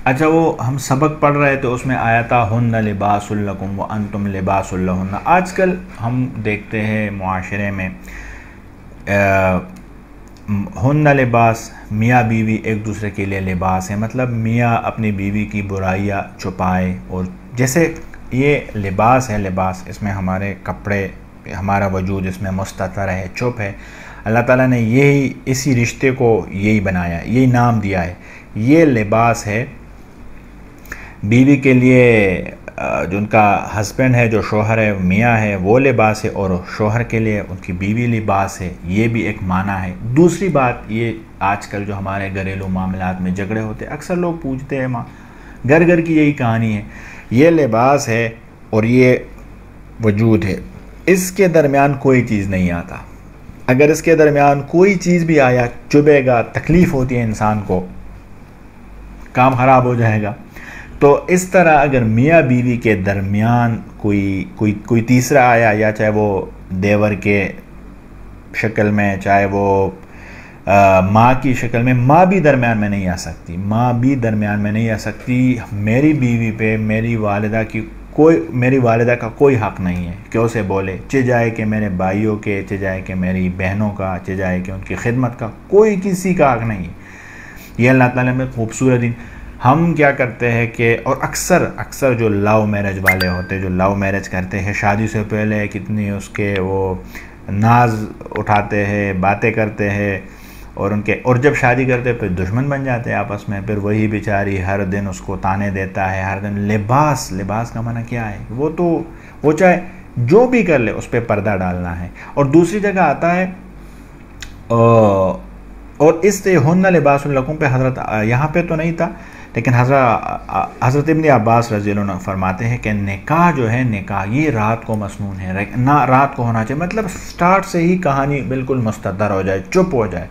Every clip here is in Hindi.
अच्छा, वो हम सबक पढ़ रहे थे, उसमें आया था हुन्ना लिबासुल लकुम व अंतुम लिबासुल लहुन्ना। आजकल हम देखते हैं मुआशरे में हुन्ना लिबास, मियाँ बीवी एक दूसरे के लिए लिबास है। मतलब मियाँ अपनी बीवी की बुराइयाँ छुपाए, और जैसे ये लिबास है, लिबास इसमें हमारे कपड़े, हमारा वजूद इसमें मुस्ततर है, चुप है। अल्लाह ताला ने यही, इसी रिश्ते को यही बनाया, यही नाम दिया है। ये लिबास है बीवी के लिए। जो उनका हस्बैंड है, जो शोहर है, मियाँ है, वो लिबास है, और शोहर के लिए उनकी बीवी लिबास है। ये भी एक माना है। दूसरी बात, ये आजकल जो हमारे घरेलू मामलात में झगड़े होते हैं, अक्सर लोग पूछते हैं, माँ घर घर की यही कहानी है। ये लिबास है और ये वजूद है, इसके दरमियान कोई चीज़ नहीं आता। अगर इसके दरमियान कोई चीज़ भी आया, चुभेगा, तकलीफ़ होती है इंसान को, काम ख़राब हो जाएगा। तो इस तरह अगर मियाँ बीवी के दरमियान कोई तीसरा आया, या चाहे वो देवर के शक्ल में, चाहे वो माँ की शक्ल में, माँ भी दरमियान में नहीं आ सकती। माँ भी दरमियान में नहीं आ सकती। मेरी बीवी पे मेरी वालिदा का कोई हक़ नहीं है कि उसे बोले, चे जाए कि मेरे भाइयों के, चे जाए कि मेरी बहनों का, चे जाए कि उनकी खिदमत का, कोई किसी का हक़ नहीं है। ये अल्लाह ताला में खूबसूरत दिन। हम क्या करते हैं कि, और अक्सर जो लव मैरिज वाले होते हैं, जो लव मैरिज करते हैं, शादी से पहले कितनी उसके वो नाज उठाते हैं, बातें करते हैं, और जब शादी करते हैं फिर दुश्मन बन जाते हैं आपस में। फिर वही बेचारी हर दिन उसको ताने देता है, हर दिन। लिबास का माना क्या है? वो चाहे जो भी कर ले, उस पर पर्दा डालना है। और दूसरी जगह आता है, और इस हुन्ना लिबासुल लकुम पे हज़रत, यहाँ पे तो नहीं था, लेकिन हज़रत इब्न अब्बास रज़ी अल्लाह अन्हु फरमाते हैं कि निकाह जो है, निकाह ये रात को मसनून है, ना रात को होना चाहिए। मतलब स्टार्ट से ही कहानी बिल्कुल मुस्ततर हो जाए, चुप हो जाए,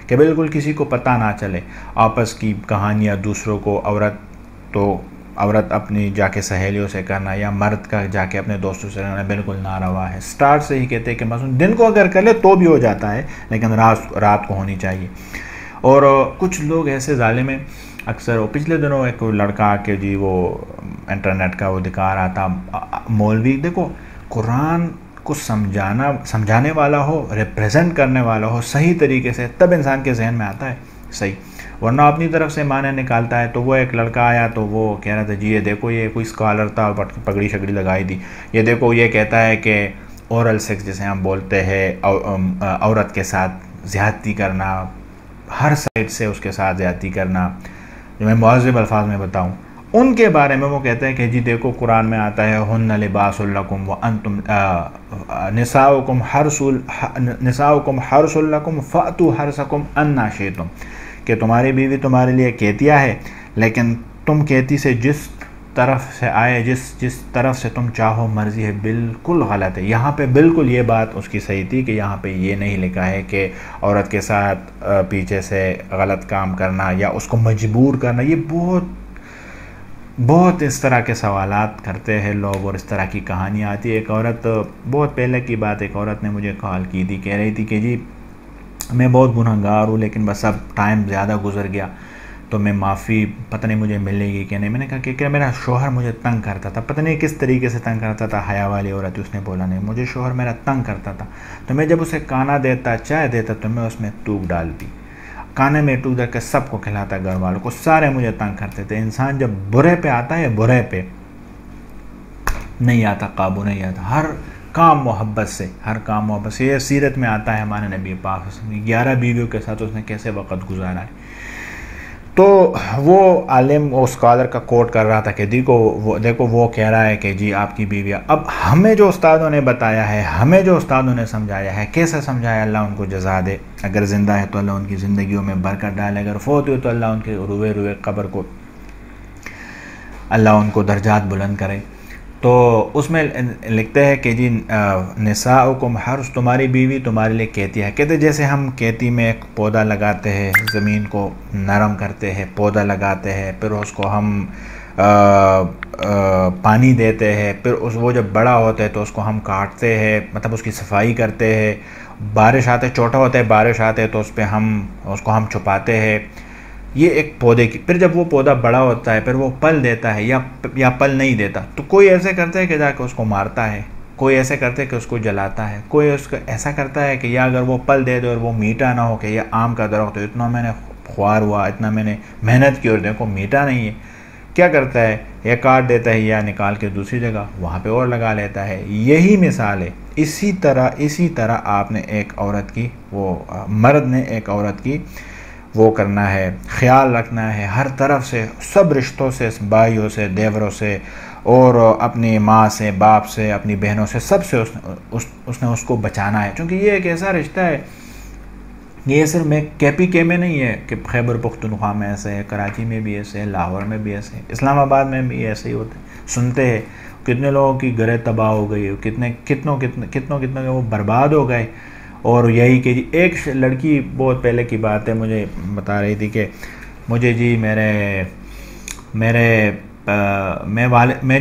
कि बिल्कुल किसी को पता ना चले आपस की कहानियाँ दूसरों को। औरत अपनी जाके सहेलियों से करना, या मर्द का जाके अपने दोस्तों से करना बिल्कुल नारवा है। स्टार्ट से ही कहते हैं कि मसनून, दिन को अगर कर ले तो भी हो जाता है, लेकिन रात को होनी चाहिए। और कुछ लोग ऐसे जालिम हैं, अक्सर वो पिछले दिनों एक लड़का आके जी वो इंटरनेट का वो दिखा रहा था, मौलवी देखो कुरान को समझाने वाला हो, रिप्रेजेंट करने वाला हो सही तरीके से, तब इंसान के जहन में आता है सही, वरना अपनी तरफ से माने निकालता है। तो वो एक लड़का आया, तो वो कह रहा था जी ये देखो, ये कोई स्कॉलर था, पगड़ी शगड़ी लगाई थी, ये देखो ये कहता है कि ओरल सेक्स जिसे हम बोलते हैं, औरत के साथ ज़्यादती करना, हर साइड से उसके साथ ज़्यादती करना, जो मैं मुअज़्ज़ब अल्फाज में बताऊं, उनके बारे में वो कहते हैं कि जी देखो कुरान में आता है हुन्ना लिबासुल लकुम व अंतुम निसाउकुम हर्सुल लकुम फ़अतू हर्सकुम अन्ना शिअ्तुम, कि तुम्हारी बीवी तुम्हारे लिए केतिया है, लेकिन तुम केती से जिस तरफ से आए, जिस तरफ से तुम चाहो मर्ज़ी है। बिल्कुल गलत है। यहाँ पे बिल्कुल ये बात उसकी सही थी कि यहाँ पे ये नहीं लिखा है कि औरत के साथ पीछे से गलत काम करना या उसको मजबूर करना। ये बहुत इस तरह के सवालात करते हैं लोग, और इस तरह की कहानियाँ आती है। एक औरत, बहुत पहले की बात, एक औरत ने मुझे कॉल की थी, कह रही थी कि जी मैं बहुत गुनहगार हूँ, लेकिन बस अब टाइम ज़्यादा गुजर गया तो मैं माफ़ी पता नहीं मुझे मिलेगी कि नहीं। मैंने कहा कि मेरा शोहर मुझे तंग करता था, पता नहीं किस तरीके से तंग करता था। हया वाली औरत, उसने बोला नहीं, मुझे शोहर मेरा तंग करता था, तो मैं जब उसे खाना देता, चाय देता, तो मैं उसमें टूक डालती, खाने में टूक डाल के सबको खिलाता, घर वालों को, सारे मुझे तंग करते थे। इंसान जब बुरे पे आता है, बुरे पे नहीं आता, काबू नहीं आता। हर काम मोहब्बत से, हर काम मोहब्बत से। ये सीरत में आता है हमारे नबी पाक 11 बीवियों के साथ उसने कैसे वक़्त गुजारा है। तो वो आलिम, वो स्कॉलर का कोट कर रहा था कि देखो वो कह रहा है कि जी आपकी बीवियाँ, अब हमें जो उस्तादों ने बताया है, हमें जो उस्तादों ने समझाया है, कैसे समझाया, अल्लाह उनको जज़ा दे। अगर ज़िंदा है तो अल्लाह उनकी ज़िंदगियों में बरकत डाले, अगर फोत हुई तो अल्लाह उनके रुए कब्र को, अल्लाह उनको दर्जात बुलंद करे। तो उसमें लिखते हैं कि जी निसाउकुम हर्स, तुम्हारी बीवी तुम्हारे लिए कहती है। कहते जैसे हम खेती में एक पौधा लगाते हैं, ज़मीन को नरम करते हैं, पौधा लगाते हैं, फिर उसको हम पानी देते हैं, फिर वो जब बड़ा होता है तो उसको हम काटते हैं, मतलब उसकी सफाई करते हैं। बारिश आते, छोटा होता है, बारिश आते है तो उसको हम छुपाते हैं। ये एक पौधे की, फिर जब वो पौधा बड़ा होता है, फिर वो फल देता है या फल नहीं देता, तो कोई ऐसे करता है कि जाकर उसको मारता है, कोई ऐसे करता है कि उसको जलाता है, कोई उसको ऐसा करता है कि या अगर वो फल दे दे और वो मीठा ना हो कि ये आम का दरख्त हो, इतना मैंने ख्वार हुआ, इतना मैंने मेहनत की और देखो मीठा नहीं है, क्या करता है, या काट देता है या निकाल के दूसरी जगह वहाँ पे और लगा लेता है। यही मिसाल है। इसी तरह आपने एक औरत की, वो मर्द ने एक औरत की वो करना है, ख्याल रखना है हर तरफ से, सब रिश्तों से, भाइयों से, देवरों से, और अपनी माँ से, बाप से, अपनी बहनों से, सब से उसने उसको बचाना है। क्योंकि ये एक ऐसा रिश्ता है, ये सिर्फ मैं KPK में नहीं है कि खैबर पख्तूनख्वा में ऐसे है, कराची में भी ऐसे है, लाहौर में भी ऐसे है, इस्लामाबाद में भी ऐसे ही होते हैं। सुनते हैं कितने लोगों की घरें तबाह हो गई, कितनों वो बर्बाद हो गए। और यही कि जी एक लड़की, बहुत पहले की बात है, मुझे बता रही थी कि मुझे जी मैं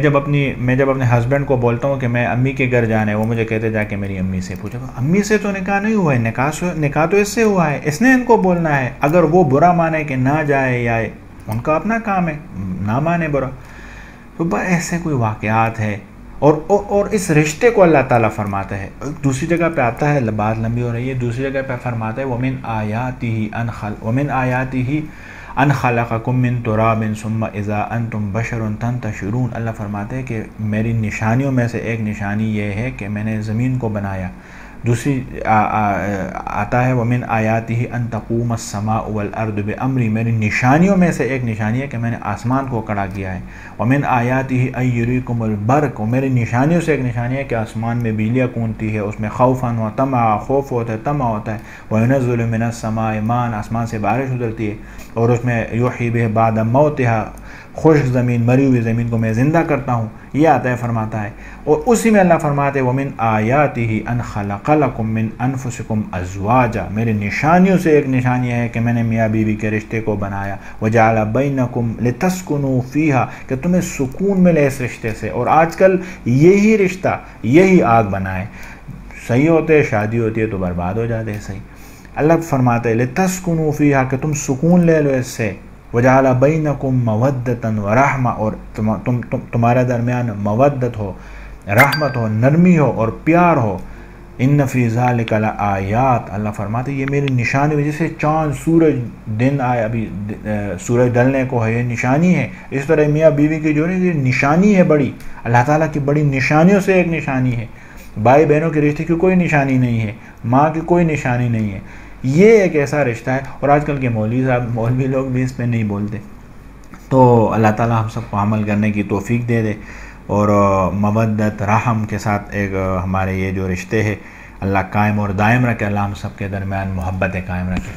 जब अपने हस्बैंड को बोलता हूँ कि मैं अम्मी के घर जाना है, वो मुझे कहते जाके मेरी अम्मी से पूछो, अम्मी से तो निकाह नहीं हुआ है, निकाह तो इससे हुआ है, इसने इनको बोलना है। अगर वो बुरा माने कि ना जाए, या उनका अपना काम है, ना माने बुरा, तो बस ऐसे कोई वाक़यात है। और इस रिश्ते को अल्लाह ताला फरमाता है, दूसरी जगह पे आता है, बात लंबी हो रही है, दूसरी जगह पे फरमाता है वमिन आयातिही अन खलक़कुम मिन तुराबिन सुम्मा इज़ा अंतुम बशरुन तंतशिरून। अल्लाह फरमाते हैं कि मेरी निशानियों में से एक निशानी ये है कि मैंने ज़मीन को बनाया। दूसरी आता है वमिन आयातिही अन तक़ूम अस्समाउ वल अर्दु बिअम्री, मेरी निशानियों में से एक निशानी है कि मैंने आसमान को खड़ा किया है। वमिन आयातिही अय्युरीकुमुल बर्क़, मेरी निशानियों से एक निशानी है कि आसमान में बिजलियाँ कूदती है, उसमें खौफ़न व तमा, खौफ होता है, तमा होता है। वयुनज़्ज़िलु मिनस समाइ माअन, आसमान से बारिश उतरती है, और उसमें युही बिही बाद मौतिहा, खुश्क ज़मीन, मरी हुई ज़मीन को मैं ज़िंदा करता हूँ, ये आता है, फरमाता है। और उसी में अल्लाह फरमाते हैं वमिन आयातिही अन खलक़लकुम मिन अनफुसिकुम अज़वाजा, मेरी निशानियों से एक निशानी है कि मैंने मियाँ बीवी के रिश्ते को बनाया। वजअल बैनकुम लितस्कुनू फ़ीहा, कि तुम्हें सुकून मिले इस रिश्ते से। और आजकल यही रिश्ता, यही आग बनाए, सही होते हैं, शादी होती है तो बर्बाद हो जाते हैं। सही अल्लाह फरमाते हैं लितस्कुनू फ़ीहा, कि तुम सुकून ले लो इससे। वजअल बैनकुम मवद्दतन व रहमा, और तुम्हारे दरमियान मवद्दत हो, रहमत हो, नरमी हो और प्यार हो। इन्न फ़ी ज़ालिका लआयात, अल्लाह फरमाते ये मेरी निशानी, जैसे चाँद सूरज दिन आए, अभी सूरज ढलने को है, ये निशानी है। इस तरह मियाँ बीवी की जो है निशानी है बड़ी, अल्लाह ताला की बड़ी निशानियों से एक निशानी है। भाई बहनों के रिश्ते की कोई निशानी नहीं है, माँ की कोई निशानी नहीं है। ये एक ऐसा रिश्ता है। और आजकल के मौलवी लोग भी इस पे नहीं बोलते। तो अल्लाह ताला हम सबको अमल करने की तौफीक दे दे, और मवद्दत रहम के साथ एक हमारे ये जो रिश्ते हैं अल्लाह कायम और दायम रखे। अल्लाह हम सब के दरमियान मोहब्बत कायम रखे।